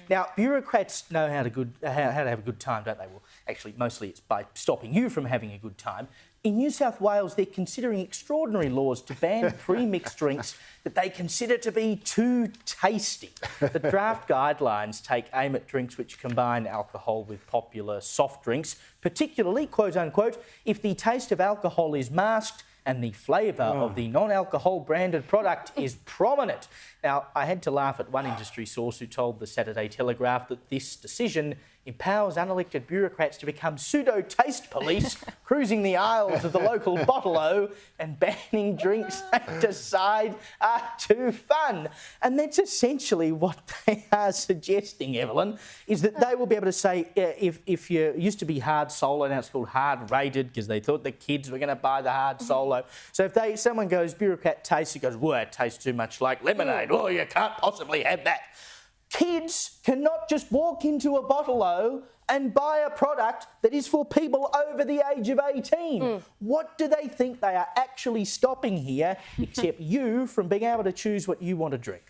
Now, bureaucrats know how to have a good time, don't they? Well, actually, mostly it's by stopping you from having a good time. In New South Wales, they're considering extraordinary laws to ban pre-mixed drinks that they consider to be too tasty. The draft guidelines take aim at drinks which combine alcohol with popular soft drinks, particularly, quote unquote, if the taste of alcohol is masked and the flavour of the non-alcohol branded product is prominent. Now, I had to laugh at one industry source who told the Saturday Telegraph that this decision empowers unelected bureaucrats to become pseudo-taste police, cruising the aisles of the local bottle-o and banning drinks they decide are too fun. And that's essentially what they are suggesting, Evelyn, is that they will be able to say, if you used to be hard solo, now it's called hard rated because they thought the kids were going to buy the hard solo. So if someone goes, bureaucrat taste, it goes, well, it tastes too much like lemonade. Oh, you can't possibly have that. Kids cannot just walk into a bottle-o and buy a product that is for people over the age of 18. What do they think they are actually stopping here, except you from being able to choose what you want to drink?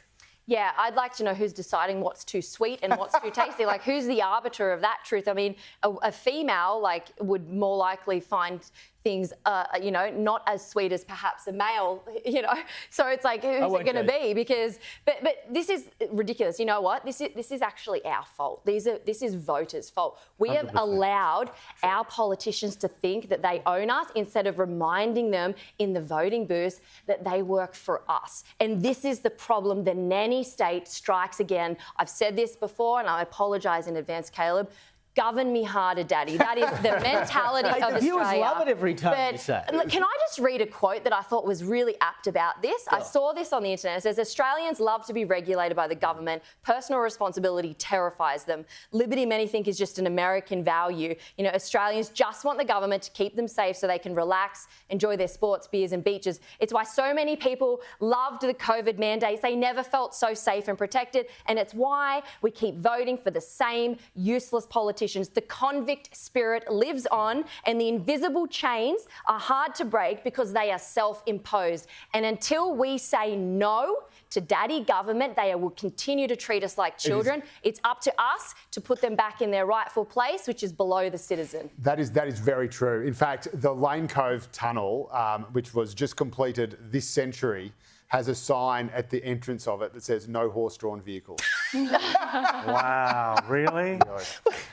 Yeah, I'd like to know who's deciding what's too sweet and what's too tasty. Like, who's the arbiter of that truth? I mean, a female, like, would more likely find things, you know, not as sweet as perhaps a male, you know. So it's like, who's it going to be? Because, but this is ridiculous. You know what? This is actually our fault. This is voters' fault. We 100%. Have allowed our politicians to think that they own us instead of reminding them in the voting booths that they work for us. And this is the problem. The nanny state strikes again. I've said this before, and I apologise in advance, Caleb. Govern me harder, Daddy. That is the mentality of Australia. The viewers love it every time you say it. Can I just read a quote that I thought was really apt about this? I saw this on the internet. It says, Australians love to be regulated by the government. Personal responsibility terrifies them. Liberty, many think, is just an American value. You know, Australians just want the government to keep them safe so they can relax, enjoy their sports, beers and beaches. It's why so many people loved the COVID mandates. They never felt so safe and protected. And it's why we keep voting for the same useless politicians. The convict spirit lives on, and the invisible chains are hard to break because they are self-imposed. And until we say no to daddy government, they will continue to treat us like children. It's up to us to put them back in their rightful place, which is below the citizen. That is very true. In fact, the Lane Cove Tunnel, which was just completed this century, has a sign at the entrance of it that says no horse-drawn vehicles. Wow, really?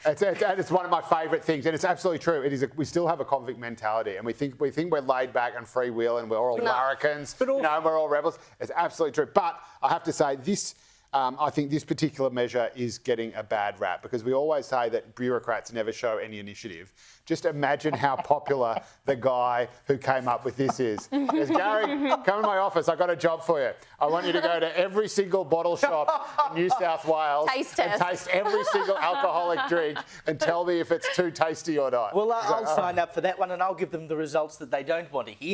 It's one of my favourite things, and it's absolutely true. It is. We still have a convict mentality, and we think we're laid back and freewheeling. We're all larrikins, you know, we're all rebels. It's absolutely true. But I have to say this. I think this particular measure is getting a bad rap because we always say that bureaucrats never show any initiative. Just imagine how popular the guy who came up with this is. Says, Gary, come in my office. I've got a job for you. I want you to go to every single bottle shop in New South Wales and taste every single alcoholic drink and tell me if it's too tasty or not. Well, I'll sign up for that one and I'll give them the results that they don't want to hear.